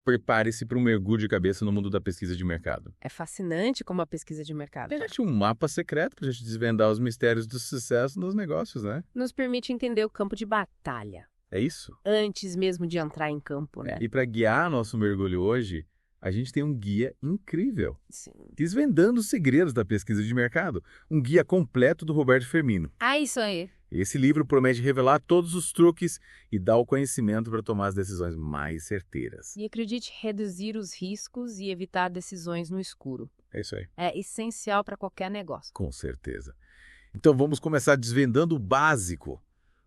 Prepare-se para um mergulho de cabeça no mundo da pesquisa de mercado. É fascinante como a pesquisa de mercado É um mapa secreto para a gente desvendar os mistérios do sucesso nos negócios, né? nos permite entender o campo de batalha, É isso? antes mesmo de entrar em campo, né? E para guiar nosso mergulho hoje, a gente tem um guia incrível, Sim. desvendando os segredos da pesquisa de mercado. Um guia completo do Roberto Firmino. Ah, isso aí. Esse livro promete revelar todos os truques e dar o conhecimento para tomar as decisões mais certeiras. E acredite, reduzir os riscos e evitar decisões no escuro É isso aí. é essencial para qualquer negócio. Com certeza. Então vamos começar desvendando o básico.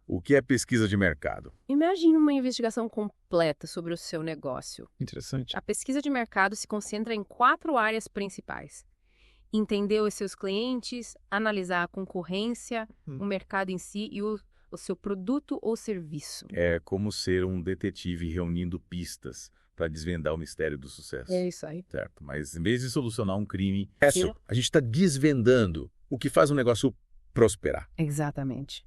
O que é pesquisa de mercado? Imagine uma investigação completa sobre o seu negócio. Interessante. A pesquisa de mercado se concentra em 4 áreas principais: entender os seus clientes, analisar a concorrência, o mercado em si e o seu produto ou serviço. É como ser um detetive reunindo pistas para desvendar o mistério do sucesso. É isso aí. Certo, mas em vez de solucionar um crime, Eu- a gente está desvendando o que faz um negócio prosperar. Exatamente.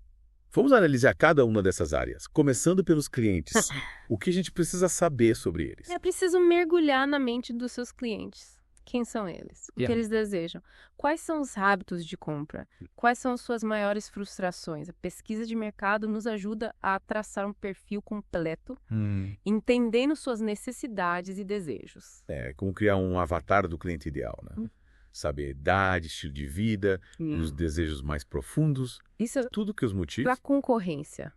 Vamos analisar cada uma dessas áreas, começando pelos clientes. O que a gente precisa saber sobre eles? É preciso mergulhar na mente dos seus clientes. Quem são eles? O que eles desejam? Quais são os hábitos de compra? Quais são as suas maiores frustrações? A pesquisa de mercado nos ajuda a traçar um perfil completo, entendendo suas necessidades e desejos. É como criar um avatar do cliente ideal, né? Saber a idade, estilo de vida, os desejos mais profundos, Isso é tudo que os motiva. para a concorrência.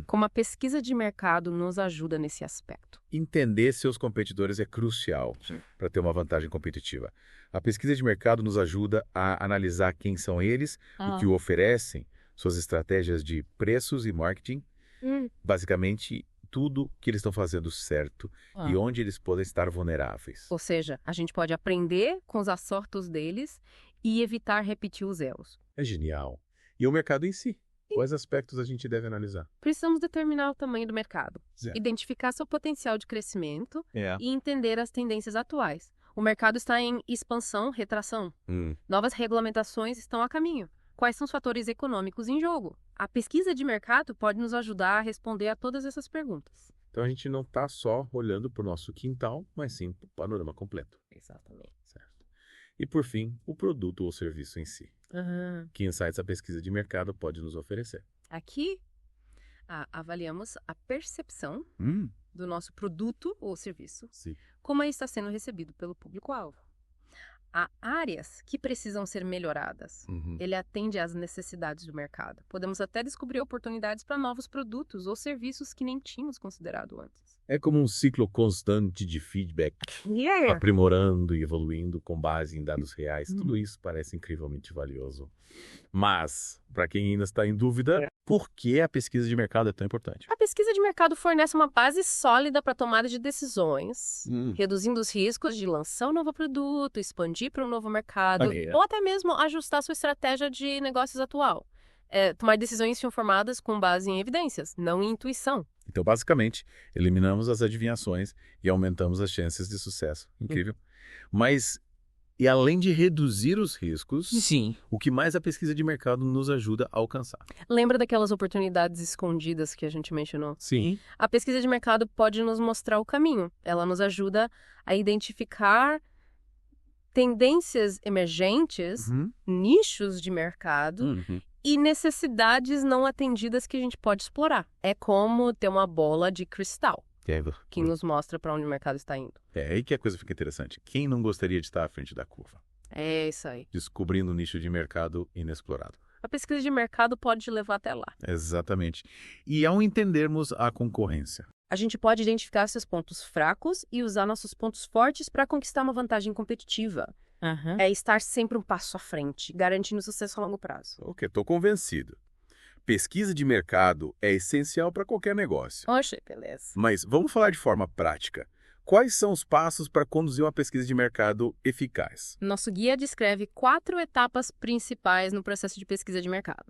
Como a pesquisa de mercado nos ajuda nesse aspecto. Entender seus competidores é crucial para ter uma vantagem competitiva. A pesquisa de mercado nos ajuda a analisar quem são eles, o que oferecem, suas estratégias de preços e marketing, basicamente tudo que eles estão fazendo certo e onde eles podem estar vulneráveis. Ou seja, a gente pode aprender com os acertos deles e evitar repetir os erros. É genial. E o mercado em si? Quais aspectos a gente deve analisar? Precisamos determinar o tamanho do mercado, Certo. identificar seu potencial de crescimento É. e entender as tendências atuais. O mercado está em expansão, retração. Novas regulamentações estão a caminho. Quais são os fatores econômicos em jogo? A pesquisa de mercado pode nos ajudar a responder a todas essas perguntas. Então a gente não está só olhando para o nosso quintal, mas sim para o panorama completo. Exatamente. Certo. E por fim, o produto ou serviço em si. Que insights a pesquisa de mercado pode nos oferecer? Aqui, avaliamos a percepção do nosso produto ou serviço, Sim. como ele está sendo recebido pelo público-alvo. Há áreas que precisam ser melhoradas. Ele atende às necessidades do mercado. Podemos até descobrir oportunidades para novos produtos ou serviços que nem tínhamos considerado antes. É como um ciclo constante de feedback, aprimorando e evoluindo com base em dados reais. Tudo isso parece incrivelmente valioso. Mas, para quem ainda está em dúvida, por que a pesquisa de mercado é tão importante? A pesquisa de mercado fornece uma base sólida para a tomada de decisões, reduzindo os riscos de lançar um novo produto, expandir para um novo mercado, ou até mesmo ajustar sua estratégia de negócios atual. Tomar decisões informadas com base em evidências, não em intuição. Então, basicamente, eliminamos as adivinhações e aumentamos as chances de sucesso. Incrível. Mas, e além de reduzir os riscos, Sim. o que mais a pesquisa de mercado nos ajuda a alcançar? Lembra daquelas oportunidades escondidas que a gente mencionou? Sim. A pesquisa de mercado pode nos mostrar o caminho. Ela nos ajuda a identificar tendências emergentes, nichos de mercado e necessidades não atendidas que a gente pode explorar. É como ter uma bola de cristal que nos mostra para onde o mercado está indo. É aí que a coisa fica interessante. Quem não gostaria de estar à frente da curva? É isso aí. Descobrindo um nicho de mercado inexplorado. A pesquisa de mercado pode te levar até lá. Exatamente. E ao entendermos a concorrência? A gente pode identificar seus pontos fracos e usar nossos pontos fortes para conquistar uma vantagem competitiva. É estar sempre um passo à frente, garantindo sucesso a longo prazo. Ok, estou convencido. Pesquisa de mercado é essencial para qualquer negócio. Oxe, beleza. Mas vamos falar de forma prática. Quais são os passos para conduzir uma pesquisa de mercado eficaz? Nosso guia descreve 4 etapas principais no processo de pesquisa de mercado.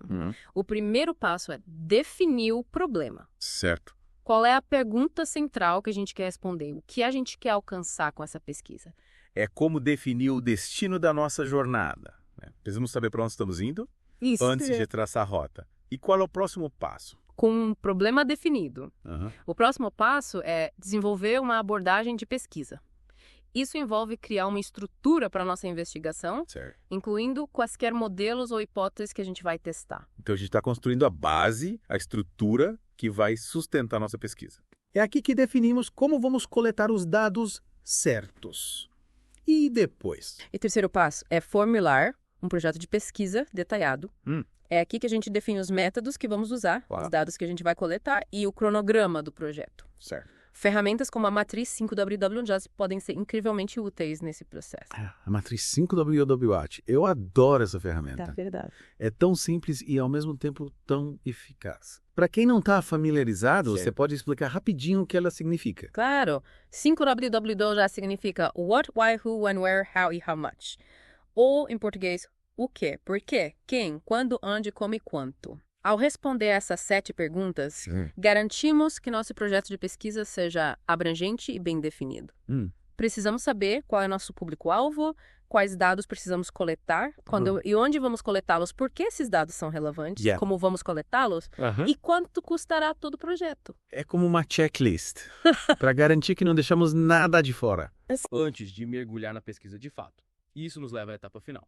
O primeiro passo é definir o problema. Certo. Qual é a pergunta central que a gente quer responder? O que a gente quer alcançar com essa pesquisa? É como definir o destino da nossa jornada. Precisamos saber para onde estamos indo Isso. antes de traçar a rota. E qual é o próximo passo? com um problema definido. O próximo passo é desenvolver uma abordagem de pesquisa. Isso envolve criar uma estrutura para a nossa investigação, incluindo quaisquer modelos ou hipóteses que a gente vai testar. Então, a gente está construindo a base, a estrutura que vai sustentar a nossa pesquisa. É aqui que definimos como vamos coletar os dados certos. E depois? E o terceiro passo é formular um projeto de pesquisa detalhado. É aqui que a gente define os métodos que vamos usar, os dados que a gente vai coletar e o cronograma do projeto. Ferramentas como a matriz 5WW já podem ser incrivelmente úteis nesse processo. A matriz 5WW, eu adoro essa ferramenta. É verdade. É tão simples e, ao mesmo tempo, tão eficaz. Para quem não está familiarizado, você pode explicar rapidinho o que ela significa. Claro. 5WW já significa what, why, who, when, where, how e how much. Ou, em português, o que, por quê, quem, quando, onde, como e quanto. Ao responder essas 7 perguntas, garantimos que nosso projeto de pesquisa seja abrangente e bem definido. Precisamos saber qual é o nosso público-alvo, quais dados precisamos coletar, quando e onde vamos coletá-los, por que esses dados são relevantes, como vamos coletá-los e quanto custará todo o projeto. É como uma checklist, para garantir que não deixamos nada de fora. Antes de mergulhar na pesquisa de fato. Isso nos leva à etapa final.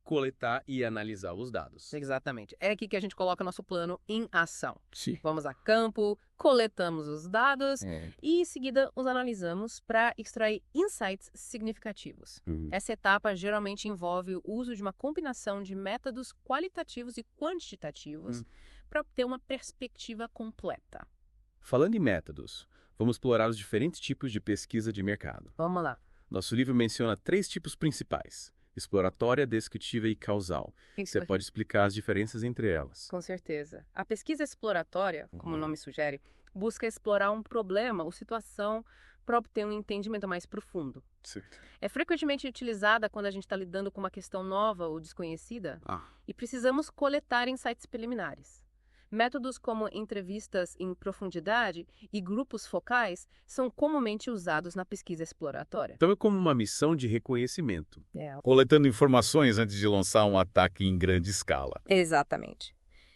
Coletar e analisar os dados. Exatamente. É aqui que a gente coloca nosso plano em ação. Vamos a campo, coletamos os dados e, em seguida, os analisamos para extrair insights significativos. Essa etapa geralmente envolve o uso de uma combinação de métodos qualitativos e quantitativos para obter uma perspectiva completa. Falando em métodos, vamos explorar os diferentes tipos de pesquisa de mercado. Vamos lá. Nosso livro menciona 3 tipos principais: exploratória, descritiva e causal. Você pode explicar as diferenças entre elas? Com certeza. A pesquisa exploratória, como o nome sugere, busca explorar um problema ou situação para obter um entendimento mais profundo. É frequentemente utilizada quando a gente está lidando com uma questão nova ou desconhecida e precisamos coletar insights preliminares. Métodos como entrevistas em profundidade e grupos focais são comumente usados na pesquisa exploratória. Então é como uma missão de reconhecimento. Coletando informações antes de lançar um ataque em grande escala. Exatamente.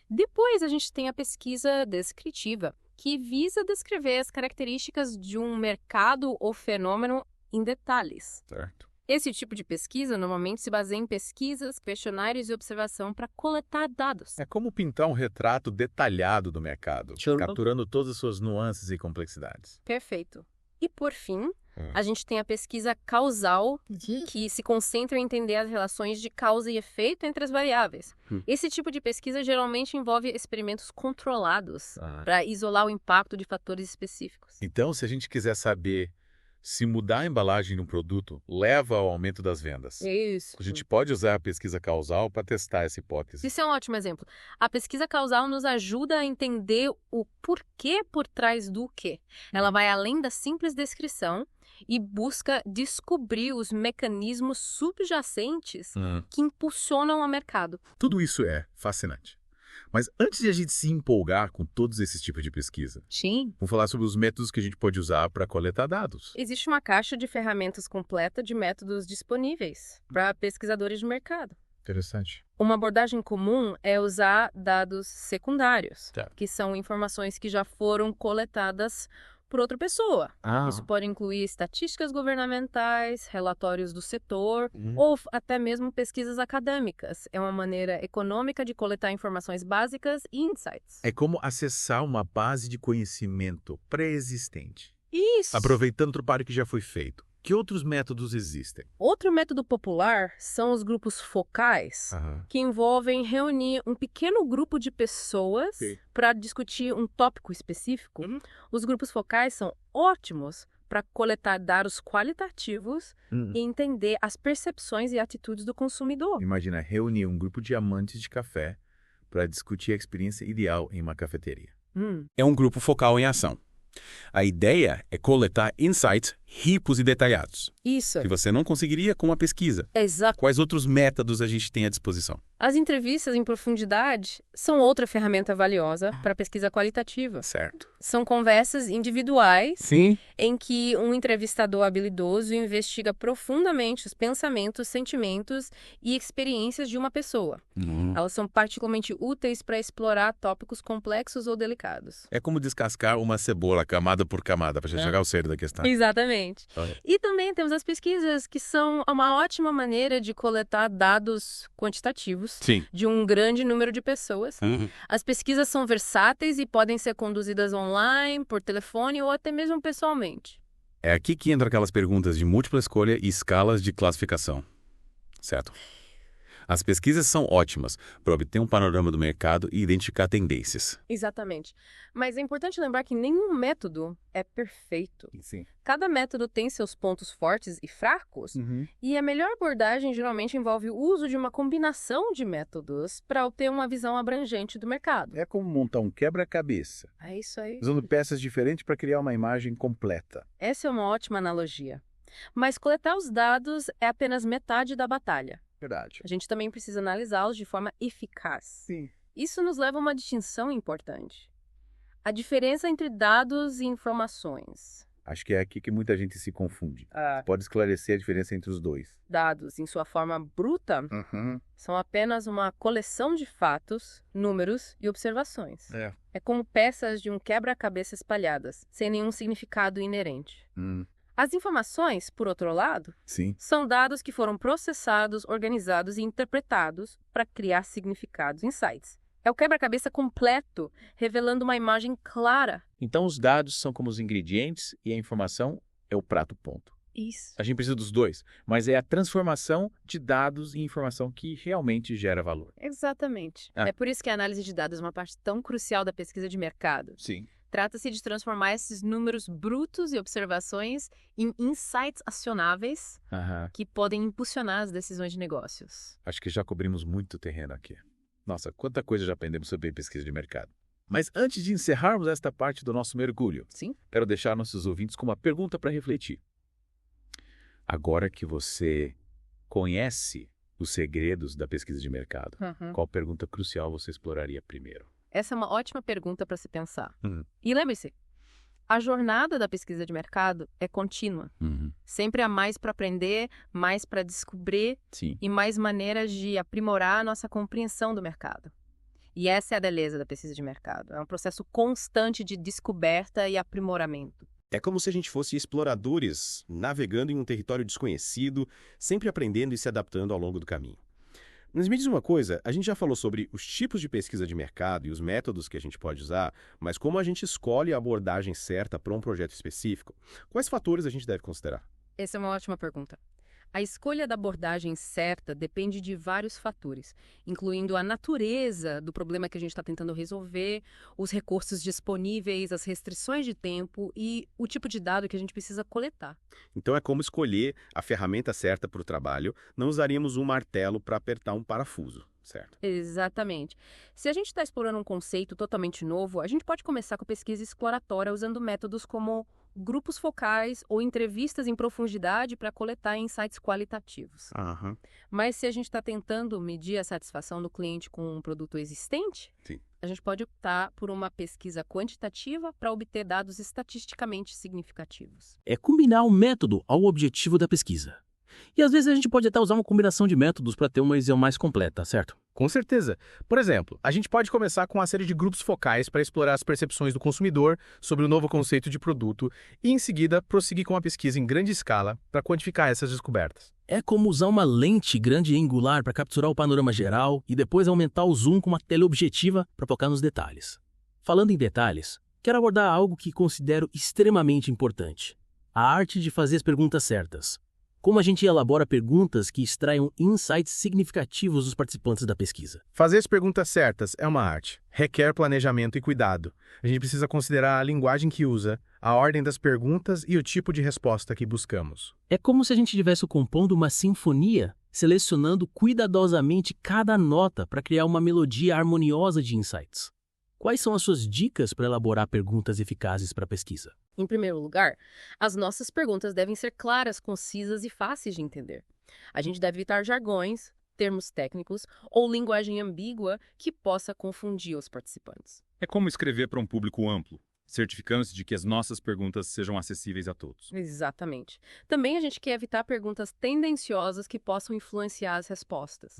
Depois a gente tem a pesquisa descritiva, que visa descrever as características de um mercado ou fenômeno em detalhes. Esse tipo de pesquisa normalmente se baseia em pesquisas, questionários e observação para coletar dados. É como pintar um retrato detalhado do mercado, capturando todas as suas nuances e complexidades. Perfeito. E, por fim, a gente tem a pesquisa causal, que se concentra em entender as relações de causa e efeito entre as variáveis. Esse tipo de pesquisa geralmente envolve experimentos controlados para isolar o impacto de fatores específicos. Então, se a gente quiser saber se mudar a embalagem de um produto leva ao aumento das vendas. Isso. A gente pode usar a pesquisa causal para testar essa hipótese. Isso é um ótimo exemplo. A pesquisa causal nos ajuda a entender o porquê por trás do quê. Ela vai além da simples descrição e busca descobrir os mecanismos subjacentes que impulsionam o mercado. Tudo isso é fascinante. Mas antes de a gente se empolgar com todos esses tipos de pesquisa, vamos falar sobre os métodos que a gente pode usar para coletar dados. Existe uma caixa de ferramentas completa de métodos disponíveis para pesquisadores de mercado. Interessante. Uma abordagem comum é usar dados secundários, que são informações que já foram coletadas por outra pessoa. Isso pode incluir estatísticas governamentais, relatórios do setor ou até mesmo pesquisas acadêmicas. É uma maneira econômica de coletar informações básicas e insights. É como acessar uma base de conhecimento pré-existente. Isso! Aproveitando o trabalho que já foi feito. Que outros métodos existem? Outro método popular são os grupos focais, que envolvem reunir um pequeno grupo de pessoas para discutir um tópico específico. Os grupos focais são ótimos para coletar dados qualitativos e entender as percepções e atitudes do consumidor. Imagina reunir um grupo de amantes de café para discutir a experiência ideal em uma cafeteria. É um grupo focal em ação. A ideia é coletar insights ricos e detalhados. Isso. Que você não conseguiria com uma pesquisa. Exato. Quais outros métodos a gente tem à disposição? As entrevistas em profundidade são outra ferramenta valiosa para pesquisa qualitativa. Certo. São conversas individuais Sim. em que um entrevistador habilidoso investiga profundamente os pensamentos, sentimentos e experiências de uma pessoa. Elas são particularmente úteis para explorar tópicos complexos ou delicados. É como descascar uma cebola camada por camada para chegar ao cerne da questão. Exatamente. E também temos as pesquisas, que são uma ótima maneira de coletar dados quantitativos de um grande número de pessoas. As pesquisas são versáteis e podem ser conduzidas online, por telefone ou até mesmo pessoalmente. É aqui que entram aquelas perguntas de múltipla escolha e escalas de classificação. Certo? As pesquisas são ótimas para obter um panorama do mercado e identificar tendências. Exatamente. Mas é importante lembrar que nenhum método é perfeito. Sim. Cada método tem seus pontos fortes e fracos, e a melhor abordagem geralmente envolve o uso de uma combinação de métodos para obter uma visão abrangente do mercado. É como montar um quebra-cabeça, É isso aí. usando peças diferentes para criar uma imagem completa. Essa é uma ótima analogia. Mas coletar os dados é apenas metade da batalha. Verdade. A gente também precisa analisá-los de forma eficaz. Sim. Isso nos leva a uma distinção importante. A diferença entre dados e informações. Acho que é aqui que muita gente se confunde. Pode esclarecer a diferença entre os dois. Dados, em sua forma bruta, são apenas uma coleção de fatos, números e observações. É como peças de um quebra-cabeça espalhadas, sem nenhum significado inerente. As informações, por outro lado, são dados que foram processados, organizados e interpretados para criar significados, insights. É o quebra-cabeça completo, revelando uma imagem clara. Então, os dados são como os ingredientes e a informação é o prato-ponto. Isso. A gente precisa dos dois, mas é a transformação de dados em informação que realmente gera valor. Exatamente. É por isso que a análise de dados é uma parte tão crucial da pesquisa de mercado. Sim. Trata-se de transformar esses números brutos e observações em insights acionáveis que podem impulsionar as decisões de negócios. Acho que já cobrimos muito terreno aqui. Nossa, quanta coisa já aprendemos sobre pesquisa de mercado. Mas antes de encerrarmos esta parte do nosso mergulho, quero deixar nossos ouvintes com uma pergunta para refletir. Agora que você conhece os segredos da pesquisa de mercado, qual pergunta crucial você exploraria primeiro? Essa é uma ótima pergunta para se pensar. E lembre-se, a jornada da pesquisa de mercado é contínua. Sempre há mais para aprender, mais para descobrir e mais maneiras de aprimorar a nossa compreensão do mercado. E essa é a beleza da pesquisa de mercado. É um processo constante de descoberta e aprimoramento. É como se a gente fosse exploradores, navegando em um território desconhecido, sempre aprendendo e se adaptando ao longo do caminho. Mas me diz uma coisa, a gente já falou sobre os tipos de pesquisa de mercado e os métodos que a gente pode usar, mas como a gente escolhe a abordagem certa para um projeto específico? Quais fatores a gente deve considerar? Essa é uma ótima pergunta. A escolha da abordagem certa depende de vários fatores, incluindo a natureza do problema que a gente está tentando resolver, os recursos disponíveis, as restrições de tempo e o tipo de dado que a gente precisa coletar. Então é como escolher a ferramenta certa para o trabalho, não usaríamos um martelo para apertar um parafuso, certo? Exatamente. Se a gente está explorando um conceito totalmente novo, a gente pode começar com pesquisa exploratória usando métodos como grupos focais ou entrevistas em profundidade para coletar insights qualitativos. Mas se a gente está tentando medir a satisfação do cliente com um produto existente, a gente pode optar por uma pesquisa quantitativa para obter dados estatisticamente significativos. É combinar o método ao objetivo da pesquisa. E às vezes a gente pode até usar uma combinação de métodos para ter uma visão mais completa, certo? Com certeza. Por exemplo, a gente pode começar com uma série de grupos focais para explorar as percepções do consumidor sobre o novo conceito de produto e, em seguida, prosseguir com uma pesquisa em grande escala para quantificar essas descobertas. É como usar uma lente grande e angular para capturar o panorama geral e depois aumentar o zoom com uma teleobjetiva para focar nos detalhes. Falando em detalhes, quero abordar algo que considero extremamente importante: a arte de fazer as perguntas certas. Como a gente elabora perguntas que extraiam insights significativos dos participantes da pesquisa. Fazer as perguntas certas é uma arte. Requer planejamento e cuidado. A gente precisa considerar a linguagem que usa, a ordem das perguntas e o tipo de resposta que buscamos. É como se a gente estivesse compondo uma sinfonia, selecionando cuidadosamente cada nota para criar uma melodia harmoniosa de insights. quais são as suas dicas para elaborar perguntas eficazes para a pesquisa? Em primeiro lugar, as nossas perguntas devem ser claras, concisas e fáceis de entender. A gente deve evitar jargões, termos técnicos ou linguagem ambígua que possa confundir os participantes. É como escrever para um público amplo, certificando-se de que as nossas perguntas sejam acessíveis a todos. Exatamente. Também a gente quer evitar perguntas tendenciosas que possam influenciar as respostas.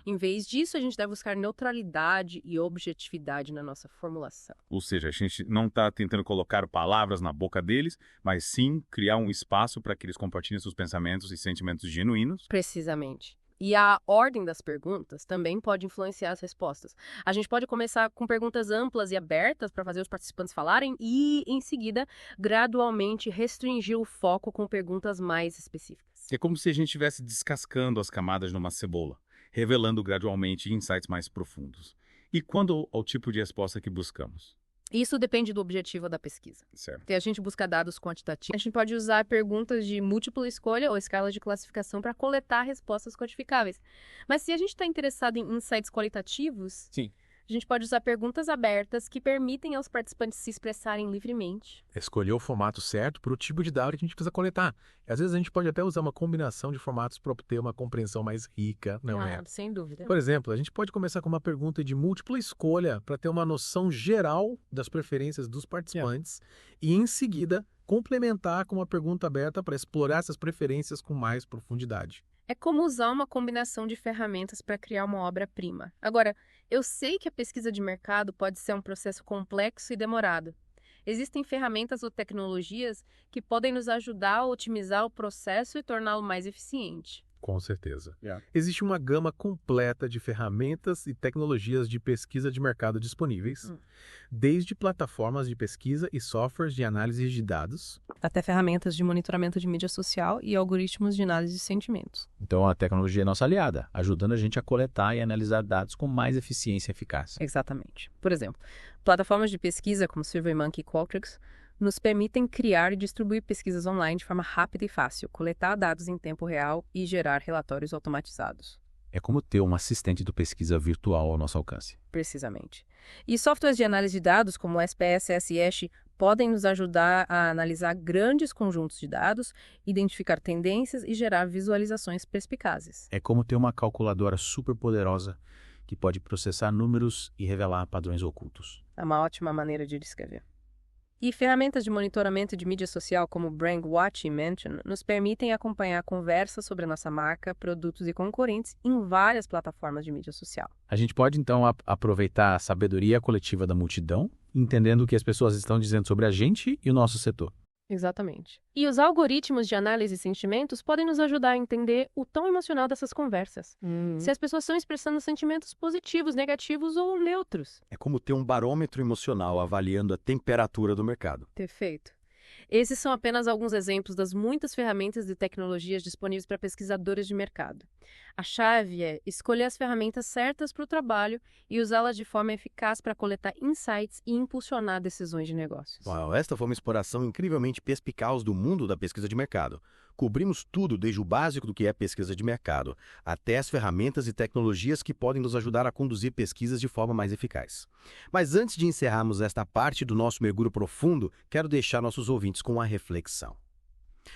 Em vez disso, a gente deve buscar neutralidade e objetividade na nossa formulação. Ou seja, a gente não está tentando colocar palavras na boca deles, mas sim criar um espaço para que eles compartilhem seus pensamentos e sentimentos genuínos. Precisamente. E a ordem das perguntas também pode influenciar as respostas. A gente pode começar com perguntas amplas e abertas para fazer os participantes falarem e, em seguida, gradualmente restringir o foco com perguntas mais específicas. É como se a gente estivesse descascando as camadas numa cebola, revelando gradualmente insights mais profundos. E quando ao tipo de resposta que buscamos? Isso depende do objetivo da pesquisa. Certo. Se a gente busca dados quantitativos, a gente pode usar perguntas de múltipla escolha ou escala de classificação para coletar respostas quantificáveis. Mas se a gente está interessado em insights qualitativos, Sim. a gente pode usar perguntas abertas que permitem aos participantes se expressarem livremente. Escolher o formato certo para o tipo de dado que a gente precisa coletar. E, às vezes a gente pode até usar uma combinação de formatos para obter uma compreensão mais rica, não é? Sem dúvida. Por exemplo, a gente pode começar com uma pergunta de múltipla escolha para ter uma noção geral das preferências dos participantes e, em seguida, complementar com uma pergunta aberta para explorar essas preferências com mais profundidade. É como usar uma combinação de ferramentas para criar uma obra-prima. Agora, eu sei que a pesquisa de mercado pode ser um processo complexo e demorado. Existem ferramentas ou tecnologias que podem nos ajudar a otimizar o processo e torná-lo mais eficiente. Com certeza. Existe uma gama completa de ferramentas e tecnologias de pesquisa de mercado disponíveis, desde plataformas de pesquisa e softwares de análise de dados, até ferramentas de monitoramento de mídia social e algoritmos de análise de sentimentos. Então a tecnologia é nossa aliada, ajudando a gente a coletar e analisar dados com mais eficiência e eficácia. Exatamente. Por exemplo, plataformas de pesquisa como SurveyMonkey e Qualtrics nos permitem criar e distribuir pesquisas online de forma rápida e fácil, coletar dados em tempo real e gerar relatórios automatizados. É como ter um assistente de pesquisa virtual ao nosso alcance. Precisamente. E softwares de análise de dados como o SPSS e Hash podem nos ajudar a analisar grandes conjuntos de dados, identificar tendências e gerar visualizações perspicazes. É como ter uma calculadora super poderosa que pode processar números e revelar padrões ocultos. É uma ótima maneira de descrever. E ferramentas de monitoramento de mídia social como BrandWatch e Mention nos permitem acompanhar conversas sobre a nossa marca, produtos e concorrentes em várias plataformas de mídia social. A gente pode, então, aproveitar a sabedoria coletiva da multidão, entendendo o que as pessoas estão dizendo sobre a gente e o nosso setor. Exatamente. E os algoritmos de análise de sentimentos podem nos ajudar a entender o tom emocional dessas conversas. Se as pessoas estão expressando sentimentos positivos, negativos ou neutros. É como ter um barômetro emocional avaliando a temperatura do mercado. Perfeito. Esses são apenas alguns exemplos das muitas ferramentas e tecnologias disponíveis para pesquisadores de mercado. A chave é escolher as ferramentas certas para o trabalho e usá-las de forma eficaz para coletar insights e impulsionar decisões de negócios. Uau, esta foi uma exploração incrivelmente perspicaz do mundo da pesquisa de mercado. Cobrimos tudo, desde o básico do que é pesquisa de mercado, até as ferramentas e tecnologias que podem nos ajudar a conduzir pesquisas de forma mais eficaz. Mas antes de encerrarmos esta parte do nosso mergulho profundo, quero deixar nossos ouvintes com uma reflexão.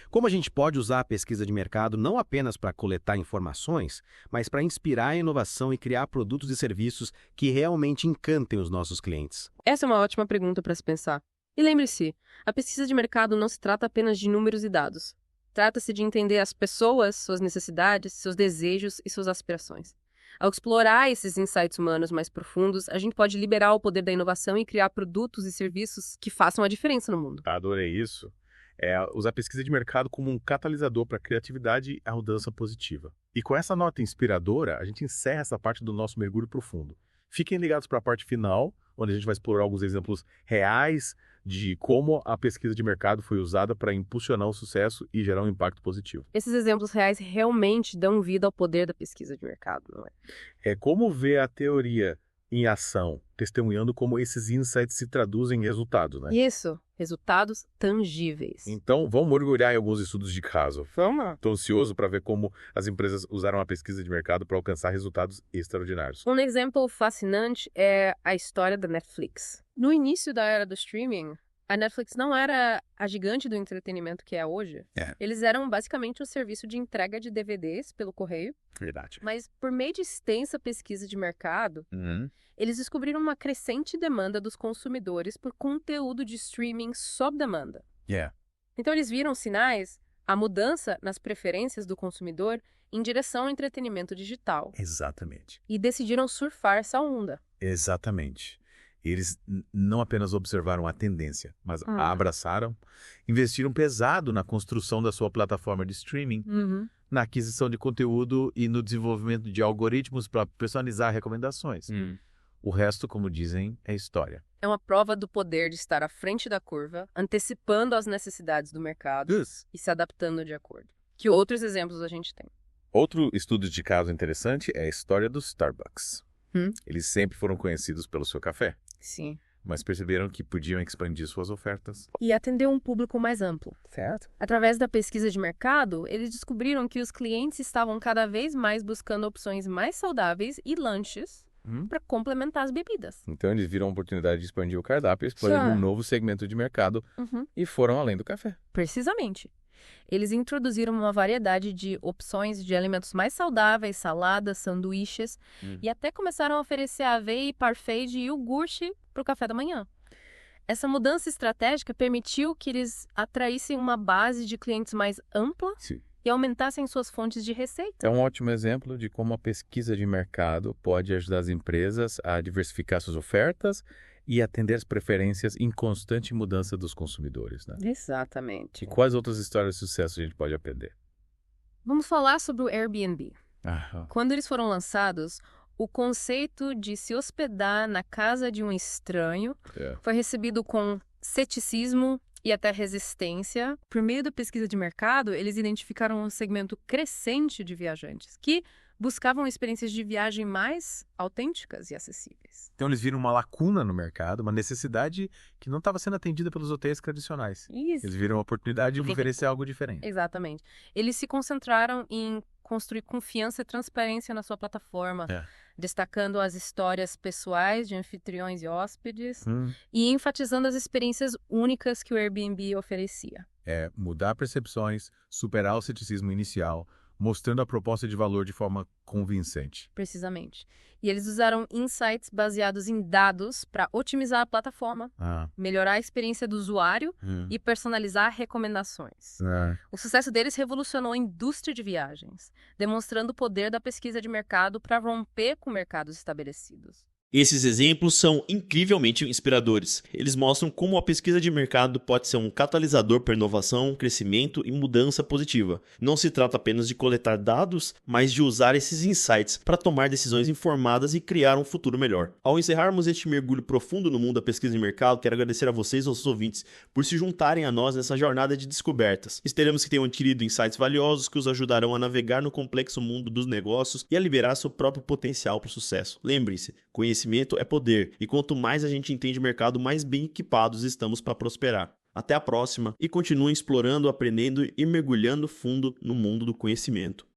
Como a gente pode usar a pesquisa de mercado não apenas para coletar informações, mas para inspirar a inovação e criar produtos e serviços que realmente encantem os nossos clientes? Essa é uma ótima pergunta para se pensar. E lembre-se, a pesquisa de mercado não se trata apenas de números e dados. Trata-se de entender as pessoas, suas necessidades, seus desejos e suas aspirações. Ao explorar esses insights humanos mais profundos, a gente pode liberar o poder da inovação e criar produtos e serviços que façam a diferença no mundo. Adorei isso. É usar a pesquisa de mercado como um catalisador para a criatividade e a mudança positiva. E com essa nota inspiradora, a gente encerra essa parte do nosso mergulho profundo. Fiquem ligados para a parte final, onde a gente vai explorar alguns exemplos reais de como a pesquisa de mercado foi usada para impulsionar o sucesso e gerar um impacto positivo. Esses exemplos reais realmente dão vida ao poder da pesquisa de mercado, não é? É como ver a teoria em ação, testemunhando como esses insights se traduzem em resultados, né? Isso. resultados tangíveis. Então, vamos mergulhar em alguns estudos de caso. Vamos. Estou ansioso para ver como as empresas usaram a pesquisa de mercado para alcançar resultados extraordinários. Um exemplo fascinante é a história da Netflix. No início da era do streaming, a Netflix não era a gigante do entretenimento que é hoje. Eles eram basicamente um serviço de entrega de DVDs pelo correio. Verdade. Mas por meio de extensa pesquisa de mercado, eles descobriram uma crescente demanda dos consumidores por conteúdo de streaming sob demanda. Então eles viram sinais, a mudança nas preferências do consumidor em direção ao entretenimento digital. Exatamente. E decidiram surfar essa onda. Exatamente. Eles não apenas observaram a tendência, mas a abraçaram, investiram pesado na construção da sua plataforma de streaming, na aquisição de conteúdo e no desenvolvimento de algoritmos para personalizar recomendações. O resto, como dizem, é história. É uma prova do poder de estar à frente da curva, antecipando as necessidades do mercado e se adaptando de acordo. Que outros exemplos a gente tem? Outro estudo de caso interessante é a história do Starbucks. Eles sempre foram conhecidos pelo seu café. Sim. Mas perceberam que podiam expandir suas ofertas. E atender um público mais amplo. Certo. Através da pesquisa de mercado, eles descobriram que os clientes estavam cada vez mais buscando opções mais saudáveis e lanches para complementar as bebidas. Então eles viram a oportunidade de expandir o cardápio, explorando um novo segmento de mercado e foram além do café. Precisamente. Eles introduziram uma variedade de opções de alimentos mais saudáveis, saladas, sanduíches, e até começaram a oferecer aveia e parfait de iogurte para o café da manhã. Essa mudança estratégica permitiu que eles atraíssem uma base de clientes mais ampla e aumentassem suas fontes de receita. É um ótimo exemplo de como a pesquisa de mercado pode ajudar as empresas a diversificar suas ofertas e atender as preferências em constante mudança dos consumidores, né? Exatamente. E quais outras histórias de sucesso a gente pode aprender? Vamos falar sobre o Airbnb. Quando eles foram lançados, o conceito de se hospedar na casa de um estranho foi recebido com ceticismo e até resistência. Por meio da pesquisa de mercado, eles identificaram um segmento crescente de viajantes que buscavam experiências de viagem mais autênticas e acessíveis. Então eles viram uma lacuna no mercado, uma necessidade que não estava sendo atendida pelos hotéis tradicionais. Isso. Eles viram a oportunidade de oferecer algo diferente. Exatamente. Eles se concentraram em construir confiança e transparência na sua plataforma, destacando as histórias pessoais de anfitriões e hóspedes e enfatizando as experiências únicas que o Airbnb oferecia. Mudar percepções, superar o ceticismo inicial, mostrando a proposta de valor de forma convincente. Precisamente. E eles usaram insights baseados em dados para otimizar a plataforma, melhorar a experiência do usuário e personalizar recomendações. O sucesso deles revolucionou a indústria de viagens, demonstrando o poder da pesquisa de mercado para romper com mercados estabelecidos. Esses exemplos são incrivelmente inspiradores. Eles mostram como a pesquisa de mercado pode ser um catalisador para inovação, crescimento e mudança positiva. Não se trata apenas de coletar dados, mas de usar esses insights para tomar decisões informadas e criar um futuro melhor. Ao encerrarmos este mergulho profundo no mundo da pesquisa de mercado, quero agradecer a vocês e aos ouvintes por se juntarem a nós nessa jornada de descobertas. Esperamos que tenham adquirido insights valiosos que os ajudarão a navegar no complexo mundo dos negócios e a liberar seu próprio potencial para o sucesso. Lembre-se, conhecimento é poder, e quanto mais a gente entende o mercado, mais bem equipados estamos para prosperar. Até a próxima e continuem explorando, aprendendo e mergulhando fundo no mundo do conhecimento.